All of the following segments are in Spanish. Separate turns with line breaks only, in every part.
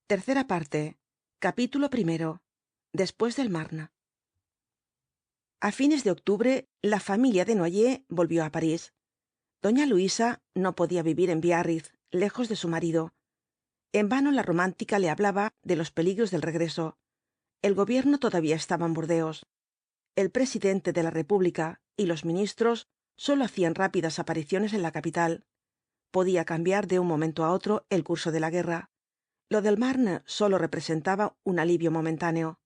Tercera parte. Capítulo primero. Después del Marne. A fines de octubre, la familia Desnoyers volvió a París. Doña Luisa no podía vivir en Biarritz, lejos de su marido. En vano la romántica le hablaba de los peligros del regreso. El gobierno todavía estaba en Burdeos. El presidente de la República y los ministros sólo hacían rápidas apariciones en la capital. Podía cambiar de un momento a otro el curso de la guerra. Lo del Marne sólo representaba un alivio momentáneo.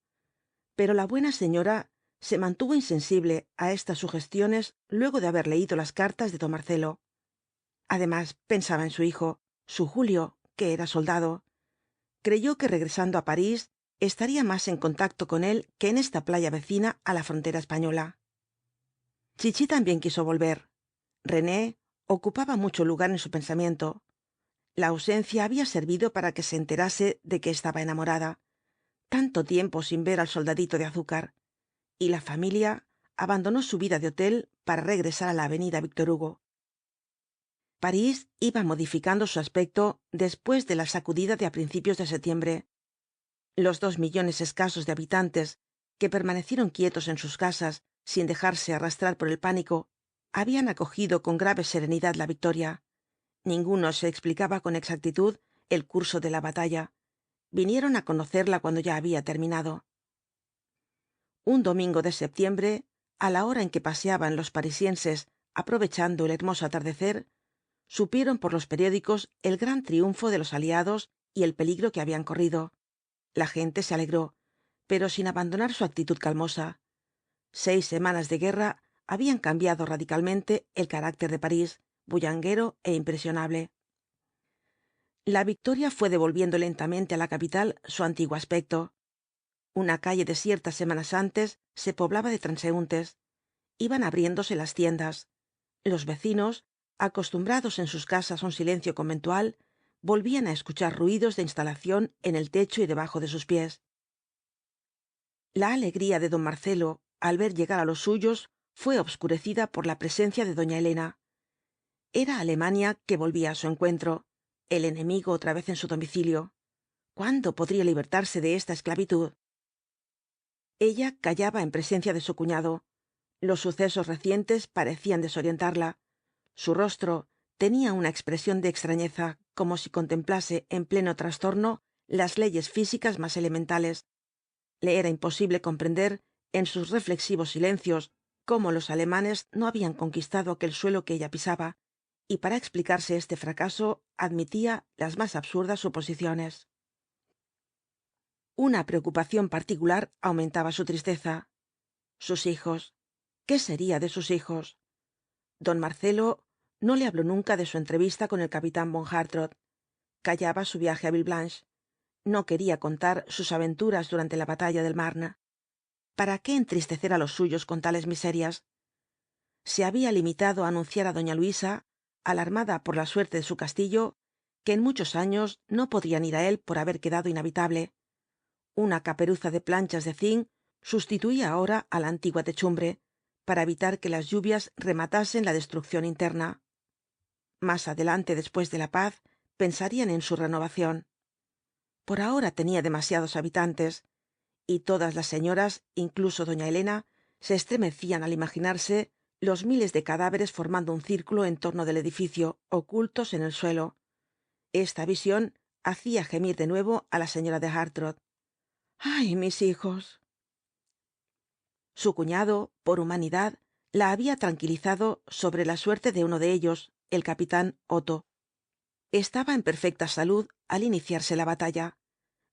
Pero la buena señora se mantuvo insensible a estas sugestiones luego de haber leído las cartas de don Marcelo. Además, pensaba en su hijo, su Julio, que era soldado. Creyó que regresando a París estaría más en contacto con él que en esta playa vecina a la frontera española. Chichi también quiso volver. René ocupaba mucho lugar en su pensamiento. La ausencia había servido para que se enterase de que estaba enamorada. Tanto tiempo sin ver al soldadito de azúcar. Y la familia abandonó su vida de hotel para regresar a la avenida Víctor Hugo. París iba modificando su aspecto después de la sacudida de a principios de septiembre. Los 2 millones escasos de habitantes que permanecieron quietos en sus casas sin dejarse arrastrar por el pánico habían acogido con grave serenidad la victoria. Ninguno se explicaba con exactitud el curso de la batalla. Vinieron a conocerla cuando ya había terminado. Un domingo de septiembre, a la hora en que paseaban los parisienses aprovechando el hermoso atardecer, supieron por los periódicos el gran triunfo de los aliados y el peligro que habían corrido. La gente se alegró, pero sin abandonar su actitud calmosa. 6 semanas de guerra habían cambiado radicalmente el carácter de París, bullanguero e impresionable. La victoria fué devolviendo lentamente á la capital su antiguo aspecto. Una calle desierta semanas antes se poblaba de transeúntes. Iban abriéndose las tiendas. Los vecinos, acostumbrados en sus casas a un silencio conventual, volvían á escuchar ruidos de instalación en el techo y debajo de sus pies. La alegría de don Marcelo al ver llegar á los suyos fué obscurecida por la presencia de doña Elena. Era Alemania que volvía á su encuentro, el enemigo otra vez en su domicilio. ¿Cuándo podría libertarse de esta esclavitud? Ella callaba en presencia de su cuñado. Los sucesos recientes parecían desorientarla. Su rostro tenía una expresión de extrañeza, como si contemplase en pleno trastorno las leyes físicas más elementales. Le era imposible comprender en sus reflexivos silencios cómo los alemanes no habían conquistado aquel suelo que ella pisaba, y para explicarse este fracaso admitía las más absurdas suposiciones. Una preocupación particular aumentaba su tristeza. Sus hijos. ¿Qué sería de sus hijos? Don Marcelo no le habló nunca de su entrevista con el capitán von Hartrott. Callaba su viaje a Villeblanche. No quería contar sus aventuras durante la batalla del Marne. ¿Para qué entristecer a los suyos con tales miserias? Se había limitado a anunciar a doña Luisa, alarmada por la suerte de su castillo, que en muchos años no podrían ir a él por haber quedado inhabitable. Una caperuza de planchas de zinc sustituía ahora a la antigua techumbre, para evitar que las lluvias rematasen la destrucción interna. Más adelante, después de la paz, pensarían en su renovación. Por ahora tenía demasiados habitantes, y todas las señoras, incluso doña Elena, se estremecían al imaginarse los miles de cadáveres formando un círculo en torno del edificio, ocultos en el suelo. Esta visión hacía gemir de nuevo a la señora de Hartrott. ¡Ay, mis hijos! Su cuñado, por humanidad, la había tranquilizado sobre la suerte de uno de ellos, el capitán Otto. Estaba en perfecta salud al iniciarse la batalla.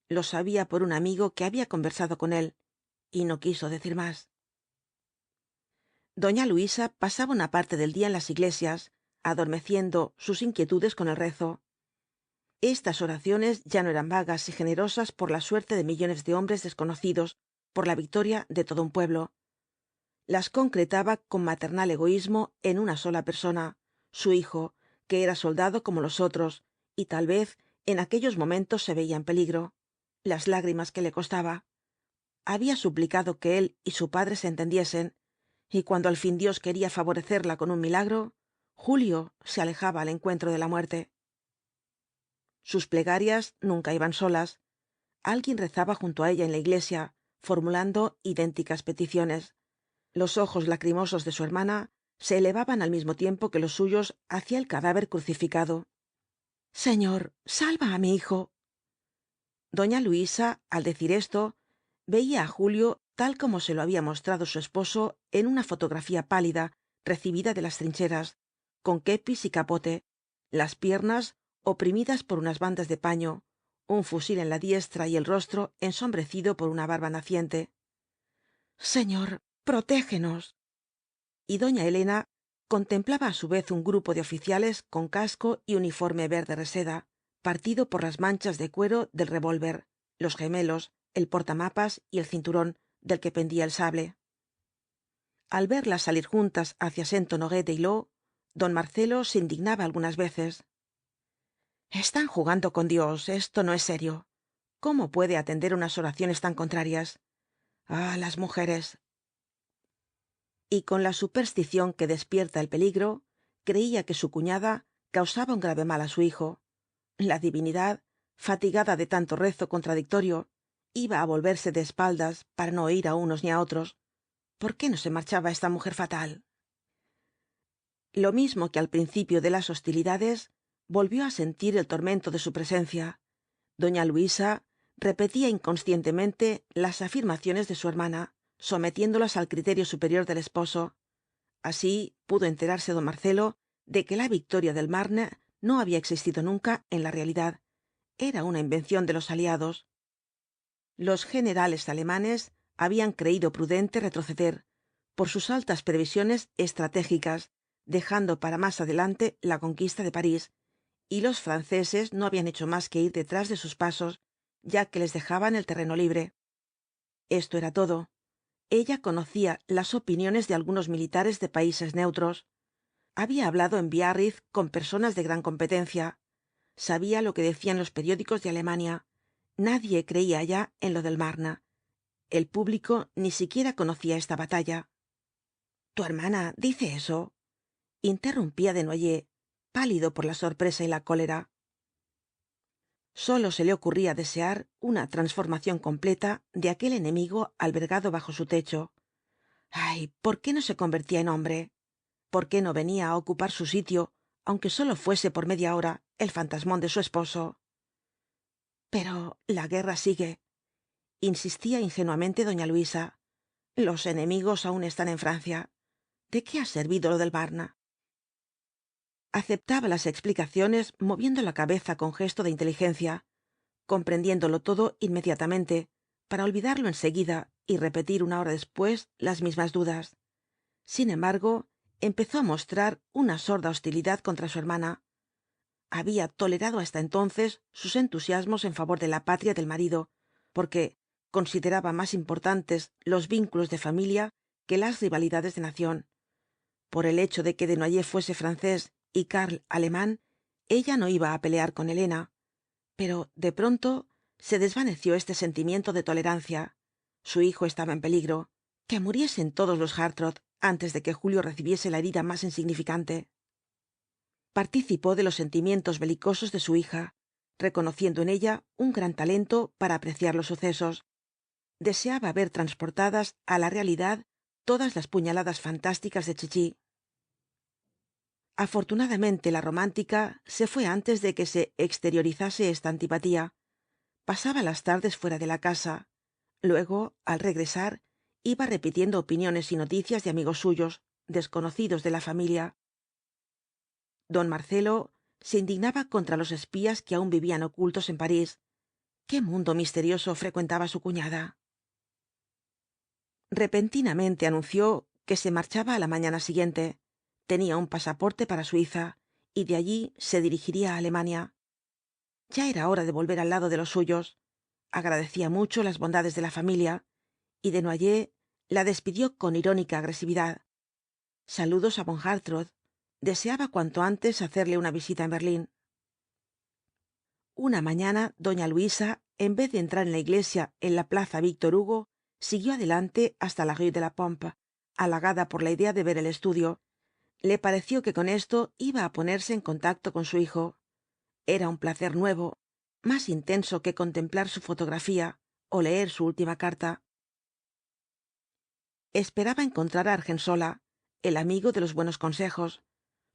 Lo sabía por un amigo que había conversado con él, y no quiso decir más. Doña Luisa pasaba una parte del día en las iglesias, adormeciendo sus inquietudes con el rezo. Estas oraciones ya no eran vagas y generosas por la suerte de millones de hombres desconocidos, por la victoria de todo un pueblo. Las concretaba con maternal egoísmo en una sola persona, su hijo, que era soldado como los otros, y tal vez en aquellos momentos se veía en peligro. Las lágrimas que le costaba. Había suplicado que él y su padre se entendiesen, y cuando al fin Dios quería favorecerla con un milagro, Julio se alejaba al encuentro de la muerte. Sus plegarias nunca iban solas. alguien rezaba junto a ella en la iglesia, formulando idénticas peticiones. Los ojos lacrimosos de su hermana se elevaban al mismo tiempo que los suyos hacia el cadáver crucificado. señor, salva á mi hijo. Doña Luisa, al decir esto, veía á Julio tal como se lo había mostrado su esposo en una fotografía pálida recibida de las trincheras, con kepis y capote, las piernas oprimidas por unas bandas de paño, un fusil en la diestra y el rostro ensombrecido por una barba naciente. señor, protégenos. Y doña Elena contemplaba á su vez un grupo de oficiales con casco y uniforme verde reseda, partido por las manchas de cuero del revólver, los gemelos, el portamapas y el cinturón, del que pendía el sable. Al verlas salir juntas hacia saint honoré d'eylau, don Marcelo se indignaba algunas veces. están jugando con Dios, esto no es serio. ¿Cómo puede atender unas oraciones tan contrarias? Ah, las mujeres. Y con la superstición que despierta el peligro, creía que su cuñada causaba un grave mal á su hijo. La divinidad, fatigada de tanto rezo contradictorio, iba á volverse de espaldas para no oír á unos ni á otros. ¿Por qué no se marchaba esta mujer fatal? Lo mismo que al principio de las hostilidades, volvió á sentir el tormento de su presencia. Doña Luisa repetía inconscientemente las afirmaciones de su hermana, sometiéndolas al criterio superior del esposo. Así pudo enterarse don Marcelo de que la victoria del Marne no había existido nunca en la realidad. Era una invención de los aliados. Los generales alemanes habían creído prudente retroceder, por sus altas previsiones estratégicas, dejando para más adelante la conquista de París, y los franceses no habían hecho más que ir detrás de sus pasos, ya que les dejaban el terreno libre. Esto era todo. Ella conocía las opiniones de algunos militares de países neutros. Había hablado en Biarritz con personas de gran competencia. Sabía lo que decían los periódicos de Alemania. Nadie creía ya en lo del Marne. El público ni siquiera conocía esta batalla. tu hermana dice eso, interrumpía Desnoyers, pálido por la sorpresa y la cólera. Sólo se le ocurría desear una transformación completa de aquel enemigo albergado bajo su techo. Ay, ¿por qué no se convertía en hombre? ¿Por qué no venía a ocupar su sitio, aunque sólo fuese por media hora, el fantasmón de su esposo? Pero la guerra sigue, insistía ingenuamente doña Luisa. Los enemigos aún están en Francia. ¿De qué ha servido lo del Marne? Aceptaba las explicaciones moviendo la cabeza con gesto de inteligencia, comprendiéndolo todo inmediatamente, para olvidarlo enseguida y repetir una hora después las mismas dudas. Sin embargo, empezó a mostrar una sorda hostilidad contra su hermana. Había tolerado hasta entonces sus entusiasmos en favor de la patria del marido, porque consideraba más importantes los vínculos de familia que las rivalidades de nación. Por el hecho de que Desnoyers fuese francés y Karl alemán, ella no iba a pelear con Elena. Pero, de pronto, se desvaneció este sentimiento de tolerancia. Su hijo estaba en peligro. Que muriesen todos los Hartrott antes de que Julio recibiese la herida más insignificante. Participó de los sentimientos belicosos de su hija, reconociendo en ella un gran talento para apreciar los sucesos. Deseaba ver transportadas a la realidad todas las puñaladas fantásticas de Chichi. Afortunadamente la romántica se fué antes de que se exteriorizase esta antipatía. Pasaba las tardes fuera de la casa. Luego, al regresar, iba repitiendo opiniones y noticias de amigos suyos, desconocidos de la familia. Don Marcelo se indignaba contra los espías que aún vivían ocultos en París. ¿Qué mundo misterioso frecuentaba su cuñada? Repentinamente anunció que se marchaba a la mañana siguiente. Tenía un pasaporte para Suiza, y de allí se dirigiría a Alemania. Ya era hora de volver al lado de los suyos. Agradecía mucho las bondades de la familia, y Desnoyers la despidió con irónica agresividad. Saludos á von Hartrott. Deseaba cuanto antes hacerle una visita en Berlín. Una mañana, doña Luisa, en vez de entrar en la iglesia en la plaza Víctor Hugo, siguió adelante hasta la rue de la Pompe, halagada por la idea de ver el estudio. Le pareció que con esto iba a ponerse en contacto con su hijo. Era un placer nuevo, más intenso que contemplar su fotografía o leer su última carta. Esperaba encontrar á Argensola, el amigo de los buenos consejos.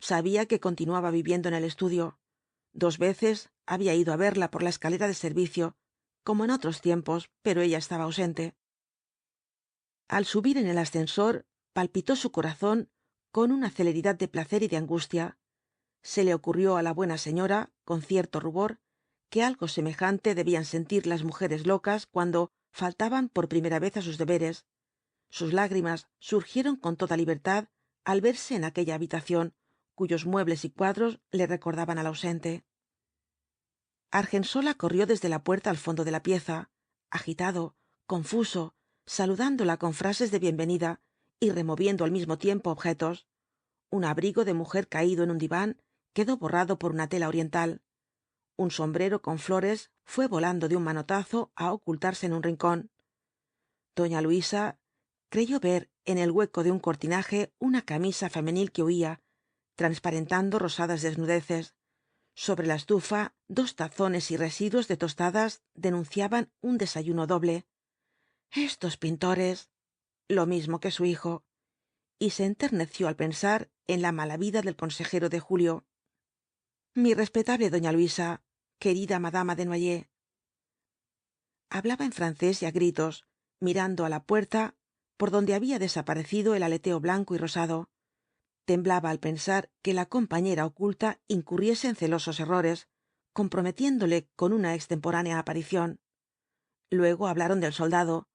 Sabía que continuaba viviendo en el estudio. 2 veces había ido á verla por la escalera de servicio, como en otros tiempos, pero ella estaba ausente. Al subir en el ascensor, palpitó su corazón con una celeridad de placer y de angustia. Se le ocurrió á la buena señora, con cierto rubor, que algo semejante debían sentir las mujeres locas cuando faltaban por primera vez á sus deberes. Sus lágrimas surgieron con toda libertad al verse en aquella habitación, cuyos muebles y cuadros le recordaban al ausente. Argensola corrió desde la puerta al fondo de la pieza, agitado, confuso, saludándola con frases de bienvenida y removiendo al mismo tiempo objetos. Un abrigo de mujer caído en un diván quedó borrado por una tela oriental. Un sombrero con flores fué volando de un manotazo a ocultarse en un rincón. Doña Luisa creyó ver en el hueco de un cortinaje una camisa femenil que huía, transparentando rosadas desnudeces. Sobre la estufa, 2 tazones y residuos de tostadas denunciaban un desayuno doble. Estos pintores, lo mismo que su hijo, y se enterneció al pensar en la mala vida del consejero de Julio. Mi respetable doña Luisa, querida madama Desnoyers. Hablaba en francés y á gritos, mirando á la puerta por donde había desaparecido el aleteo blanco y rosado. Temblaba al pensar que la compañera oculta incurriese en celosos errores, comprometiéndole con una extemporánea aparición. Luego hablaron del soldado.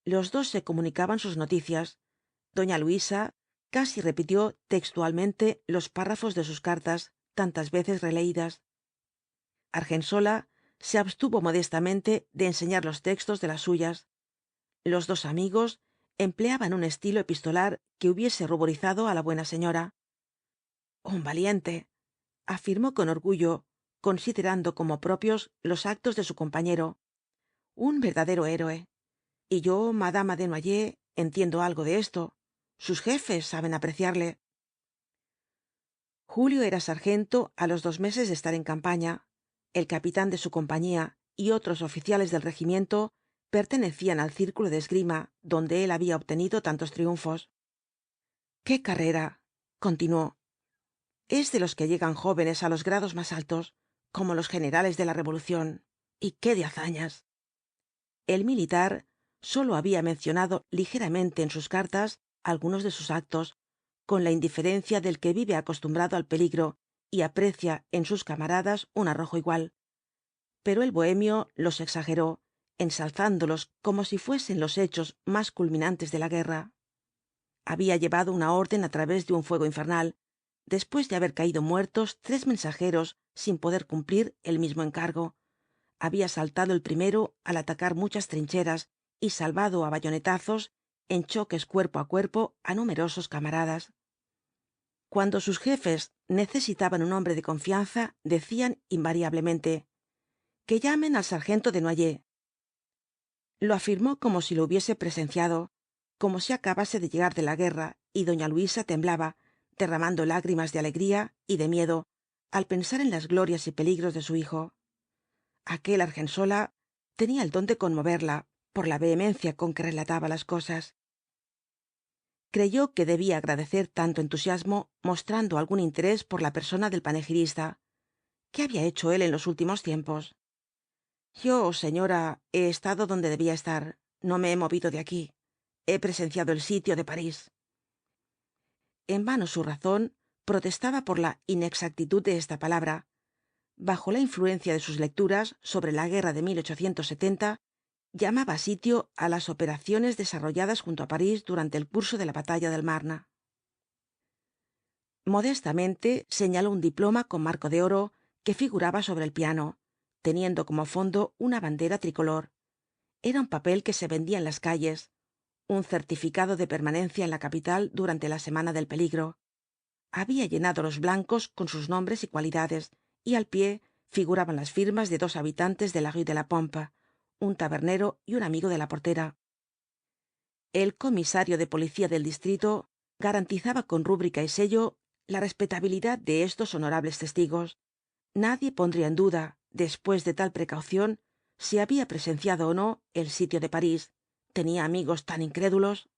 Los dos se comunicaban sus noticias. Doña Luisa casi repitió textualmente los párrafos de sus cartas, tantas veces releídas. Argensola se abstuvo modestamente de enseñar los textos de las suyas. Los 2 amigos empleaban un estilo epistolar que hubiese ruborizado á la buena señora. Un valiente, afirmó con orgullo, considerando como propios los actos de su compañero. Un verdadero héroe. Y yo, madama Desnoyers, entiendo algo de esto. Sus jefes saben apreciarle. Julio era sargento á los 2 meses de estar en campaña. El capitán de su compañía y otros oficiales del regimiento pertenecían al círculo de esgrima donde él había obtenido tantos triunfos. ¡Qué carrera! Continuó. Es de los que llegan jóvenes á los grados más altos, como los generales de la Revolución. ¡Y qué de hazañas! El militar sólo había mencionado ligeramente en sus cartas algunos de sus actos, con la indiferencia del que vive acostumbrado al peligro y aprecia en sus camaradas un arrojo igual. Pero el bohemio los exageró, ensalzándolos como si fuesen los hechos más culminantes de la guerra. Había llevado una orden á través de un fuego infernal, después de haber caído muertos 3 mensajeros sin poder cumplir el mismo encargo. Había saltado el primero al atacar muchas trincheras y salvado á bayonetazos en choques cuerpo á cuerpo á numerosos camaradas. Cuando sus jefes necesitaban un hombre de confianza, decían invariablemente: que llamen al sargento Desnoyers. Lo afirmó como si lo hubiese presenciado, como si acabase de llegar de la guerra, y doña Luisa temblaba, derramando lágrimas de alegría y de miedo, al pensar en las glorias y peligros de su hijo. Aquel Argensola tenía el don de conmoverla por la vehemencia con que relataba las cosas. Creyó que debía agradecer tanto entusiasmo mostrando algún interés por la persona del panegirista. ¿Qué había hecho él en los últimos tiempos? Yo, señora, he estado donde debía estar. No me he movido de aquí. He presenciado el sitio de París. En vano su razón protestaba por la inexactitud de esta palabra. Bajo la influencia de sus lecturas sobre la guerra de 1870, llamaba sitio a las operaciones desarrolladas junto a París durante el curso de la batalla del Marne. Modestamente señaló un diploma con marco de oro que figuraba sobre el piano, teniendo como fondo una bandera tricolor. Era un papel que se vendía en las calles, un certificado de permanencia en la capital durante la semana del peligro. Había llenado los blancos con sus nombres y cualidades, y al pie figuraban las firmas de 2 habitantes de la Rue de la Pompe, un tabernero y un amigo de la portera. El comisario de policía del distrito garantizaba con rúbrica y sello la respetabilidad de estos honorables testigos. Nadie pondría en duda, después de tal precaución, si había presenciado o no el sitio de París. Tenía amigos tan incrédulos.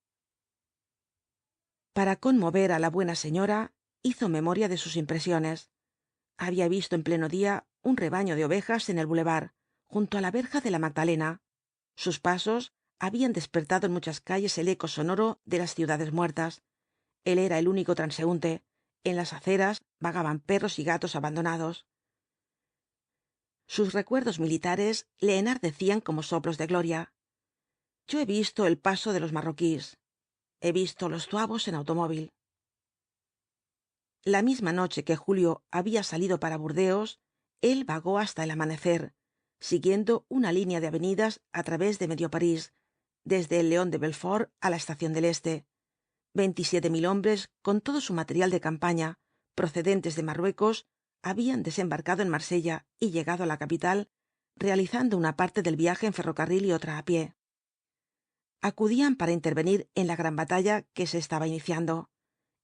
Para conmover á la buena señora, hizo memoria de sus impresiones. Había visto en pleno día un rebaño de ovejas en el boulevard, junto á la verja de la Magdalena. Sus pasos habían despertado en muchas calles el eco sonoro de las ciudades muertas. Él era el único transeúnte. En las aceras vagaban perros y gatos abandonados. Sus recuerdos militares le enardecían como soplos de gloria. Yo he visto el paso de los marroquíes. He visto los zuavos en automóvil. La misma noche que Julio había salido para Burdeos, él vagó hasta el amanecer, siguiendo una línea de avenidas á través de medio París, desde el León de Belfort á la Estación del Este. 27.000 hombres, con todo su material de campaña, procedentes de Marruecos, habían desembarcado en Marsella y llegado á la capital, realizando una parte del viaje en ferrocarril y otra á pie. Acudían para intervenir en la gran batalla que se estaba iniciando.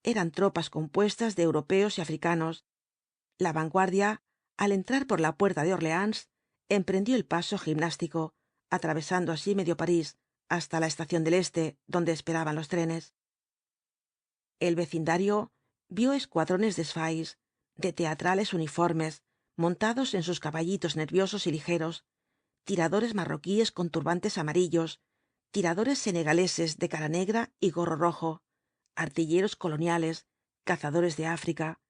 Eran tropas compuestas de europeos y africanos. La vanguardia, al entrar por la puerta de Orleans, emprendió el paso gimnástico, atravesando así medio París, hasta la Estación del Este, donde esperaban los trenes. El vecindario vio escuadrones de sphais, de teatrales uniformes, montados en sus caballitos nerviosos y ligeros, tiradores marroquíes con turbantes amarillos, tiradores senegaleses de cara negra y gorro rojo, artilleros coloniales, cazadores de África.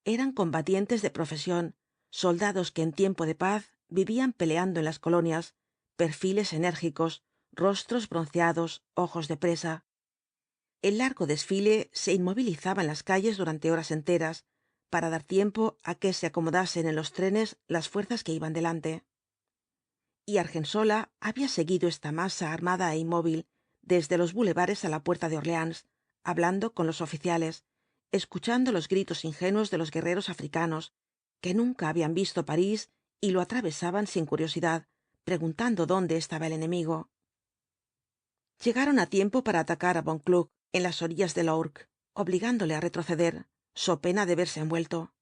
Eran combatientes de profesión, soldados que en tiempo de paz vivían peleando en las colonias, perfiles enérgicos, rostros bronceados, ojos de presa. El largo desfile se inmovilizaba en las calles durante horas enteras, para dar tiempo a que se acomodasen en los trenes las fuerzas que iban delante. Y Argensola había seguido esta masa armada e inmóvil desde los bulevares á la puerta de Orleans, hablando con los oficiales, escuchando los gritos ingenuos de los guerreros africanos, que nunca habían visto París y lo atravesaban sin curiosidad, preguntando dónde estaba el enemigo. Llegaron á tiempo para atacar á von Kluck en las orillas del Ourq, obligándole á retroceder, so pena de verse envuelto.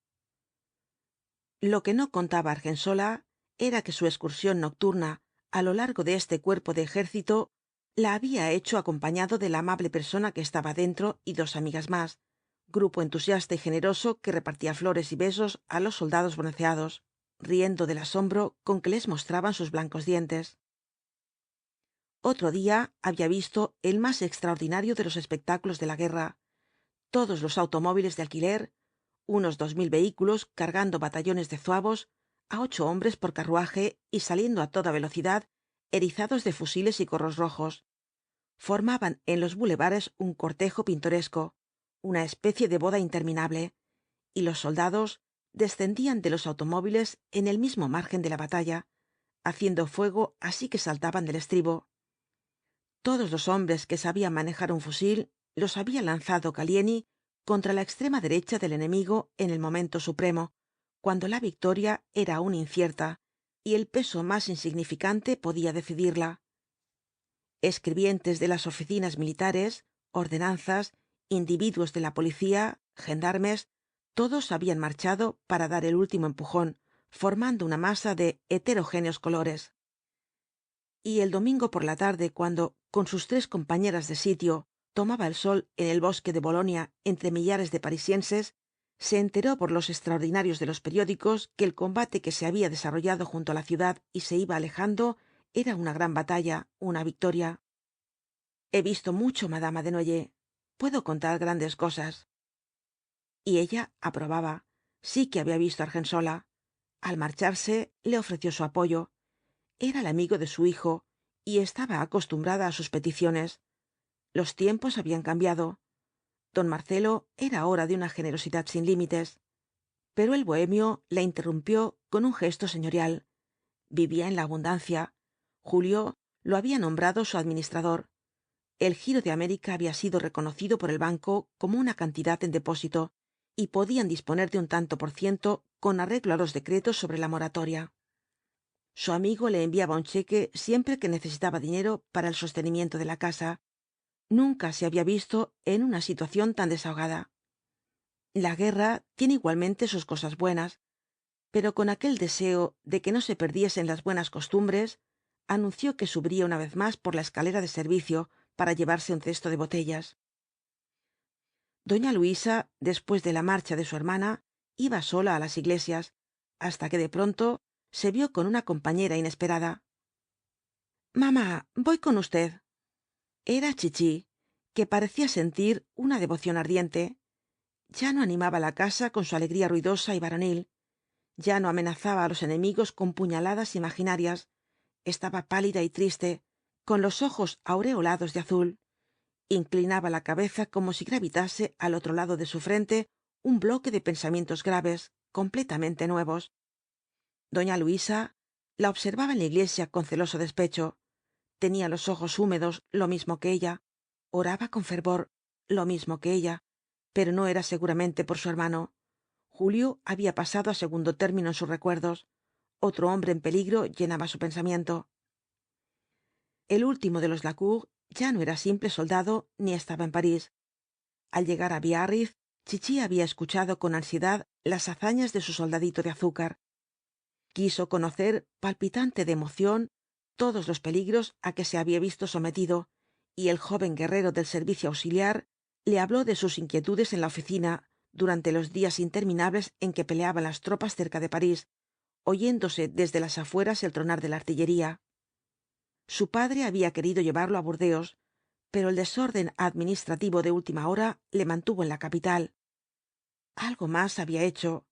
Lo que no contaba Argensola era que su excursión nocturna á lo largo de este cuerpo de ejército la había hecho acompañado de la amable persona que estaba dentro y dos amigas más, grupo entusiasta y generoso que repartía flores y besos á los soldados bronceados, riendo del asombro con que les mostraban sus blancos dientes. Otro día había visto el más extraordinario de los espectáculos de la guerra. Todos los automóviles de alquiler, unos 2000 vehículos cargando batallones de zuavos, a 8 hombres por carruaje y saliendo a toda velocidad, erizados de fusiles y gorros rojos. Formaban en los bulevares un cortejo pintoresco, una especie de boda interminable, y los soldados descendían de los automóviles en el mismo margen de la batalla, haciendo fuego así que saltaban del estribo. Todos los hombres que sabían manejar un fusil los había lanzado Gallieni contra la extrema derecha del enemigo en el momento supremo, cuando la victoria era aún incierta y el peso más insignificante podía decidirla. Escribientes de las oficinas militares, ordenanzas, individuos de la policía, gendarmes, todos habían marchado para dar el último empujón, formando una masa de heterogéneos colores. Y el domingo por la tarde, cuando, con sus 3 compañeras de sitio, tomaba el sol en el bosque de Bolonia entre millares de parisienses, se enteró por los extraordinarios de los periódicos que el combate que se había desarrollado junto a la ciudad y se iba alejando era una gran batalla, una victoria. He visto mucho, madama Desnoyers. Puedo contar grandes cosas. Y ella aprobaba. Sí que había visto a Argensola. Al marcharse, le ofreció su apoyo. Era el amigo de su hijo, y estaba acostumbrada a sus peticiones. Los tiempos habían cambiado. Don Marcelo era ahora de una generosidad sin límites. Pero el bohemio la interrumpió con un gesto señorial. Vivía en la abundancia. Julio lo había nombrado su administrador. El Giro de América había sido reconocido por el banco como una cantidad en depósito, y podían disponer de un tanto por ciento con arreglo a los decretos sobre la moratoria. Su amigo le enviaba un cheque siempre que necesitaba dinero para el sostenimiento de la casa. Nunca se había visto en una situación tan desahogada. La guerra tiene igualmente sus cosas buenas. pero con aquel deseo de que no se perdiesen las buenas costumbres, anunció que subiría una vez más por la escalera de servicio para llevarse un cesto de botellas. Doña Luisa, después de la marcha de su hermana, iba sola á las iglesias, hasta que de pronto se vio con una compañera inesperada. mamá, voy con usted. Era chichi, que parecía sentir una devoción ardiente. Ya no animaba la casa con su alegría ruidosa y varonil. Ya no amenazaba á los enemigos con puñaladas imaginarias. Estaba pálida y triste, con los ojos aureolados de azul. Inclinaba la cabeza como si gravitase al otro lado de su frente un bloque de pensamientos graves, completamente nuevos. Doña Luisa la observaba en la iglesia con celoso despecho. Tenía los ojos húmedos, lo mismo que ella. Oraba con fervor, lo mismo que ella, pero no era seguramente por su hermano. Julio había pasado a segundo término en sus recuerdos. Otro hombre en peligro llenaba su pensamiento. El último de los Lacour ya no era simple soldado ni estaba en París. Al llegar á Biarritz, Chichi había escuchado con ansiedad las hazañas de su soldadito de azúcar. Quiso conocer, palpitante de emoción, todos los peligros á que se había visto sometido, y el joven guerrero del servicio auxiliar le habló de sus inquietudes en la oficina durante los días interminables en que peleaban las tropas cerca de París, oyéndose desde las afueras el tronar de la artillería. Su padre había querido llevarlo á Burdeos, pero el desorden administrativo de última hora le mantuvo en la capital. Algo más había hecho.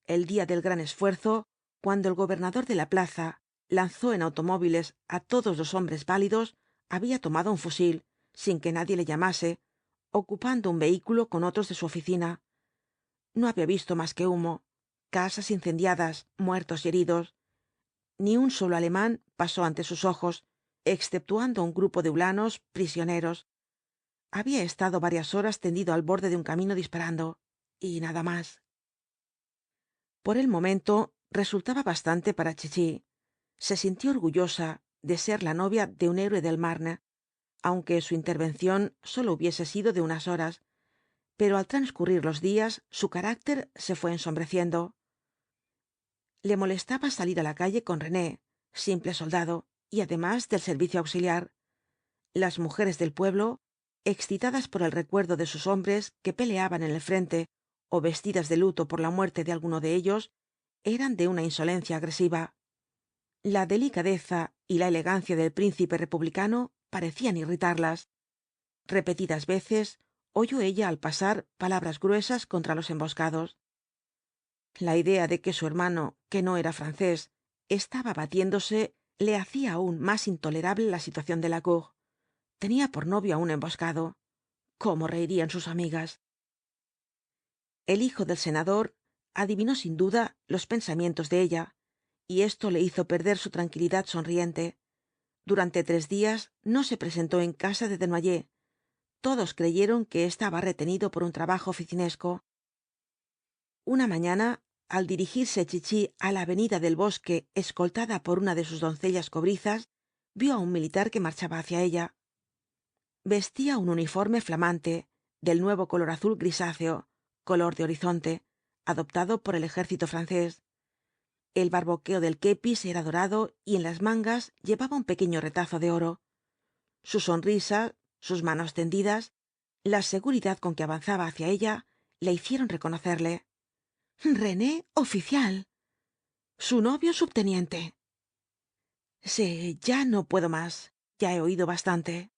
El día del gran esfuerzo, cuando el gobernador de la plaza lanzó en automóviles á todos los hombres válidos, había tomado un fusil, sin que nadie le llamase, ocupando un vehículo con otros de su oficina. No había visto más que humo, casas incendiadas, muertos y heridos. Ni un solo alemán pasó ante sus ojos, exceptuando un grupo de humanos prisioneros. Había estado varias horas tendido al borde de un camino disparando, y nada más. Por el momento resultaba bastante para chichi. Se sintió orgullosa de ser la novia de un héroe del Marne, aunque su intervención sólo hubiese sido de unas horas, pero al transcurrir los días su carácter se fue ensombreciendo. Le molestaba salir á la calle con René, simple soldado, y además del servicio auxiliar. Las mujeres del pueblo, excitadas por el recuerdo de sus hombres que peleaban en el frente o vestidas de luto por la muerte de alguno de ellos, eran de una insolencia agresiva. La delicadeza y la elegancia del príncipe republicano parecían irritarlas. Repetidas veces oyó ella al pasar palabras gruesas contra los emboscados. La idea de que su hermano, que no era francés, estaba batiéndose, le hacía aún más intolerable la situación de Lacour. Tenía por novio a un emboscado. ¿Cómo reirían sus amigas? El hijo del senador adivinó sin duda los pensamientos de ella, y esto le hizo perder su tranquilidad sonriente. Durante 3 días no se presentó en casa de Desnoyers. Todos creyeron que estaba retenido por un trabajo oficinesco. Una mañana, al dirigirse chichi á la avenida del Bosque escoltada por una de sus doncellas cobrizas, vio á un militar que marchaba hacia ella. Vestía un uniforme flamante, del nuevo color azul grisáceo, color de horizonte, adoptado por el ejército francés. El barboqueo del kepis era dorado y en las mangas llevaba un pequeño retazo de oro. Su sonrisa, sus manos tendidas, la seguridad con que avanzaba hacia ella, le hicieron reconocerle. René, oficial. Su novio, subteniente. Sí, ya no puedo más. Ya he oído bastante.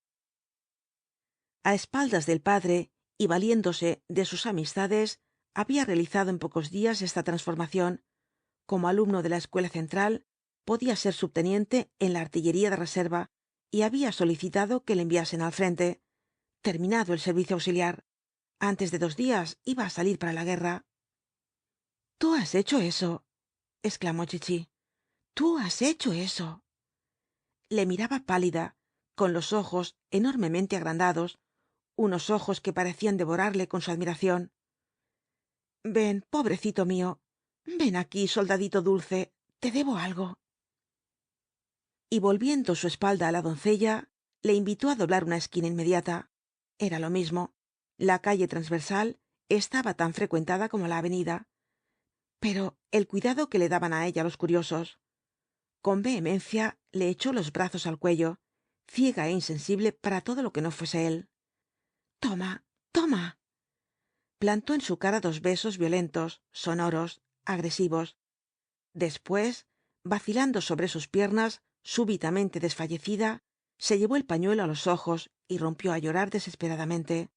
A espaldas del padre y valiéndose de sus amistades, había realizado en pocos días esta transformación. Como alumno de la escuela central, podía ser subteniente en la artillería de reserva y había solicitado que le enviasen al frente. Terminado el servicio auxiliar. Antes de 2 días iba a salir para la guerra. Tú has hecho eso, exclamó chichi. Tú has hecho eso. Le miraba pálida, con los ojos enormemente agrandados, unos ojos que parecían devorarle con su admiración. Ven, pobrecito mío, ven aquí, soldadito dulce, te debo algo. Y volviendo su espalda a la doncella, le invitó a doblar una esquina inmediata. Era lo mismo. La calle transversal estaba tan frecuentada como la avenida. pero el cuidado que le daban á ella los curiosos. Con vehemencia le echó los brazos al cuello, ciega é insensible para todo lo que no fuese él. toma, toma. Plantó en su cara 2 besos violentos, sonoros, agresivos. Después, vacilando sobre sus piernas, súbitamente desfallecida, se llevó el pañuelo á los ojos y rompió á llorar desesperadamente.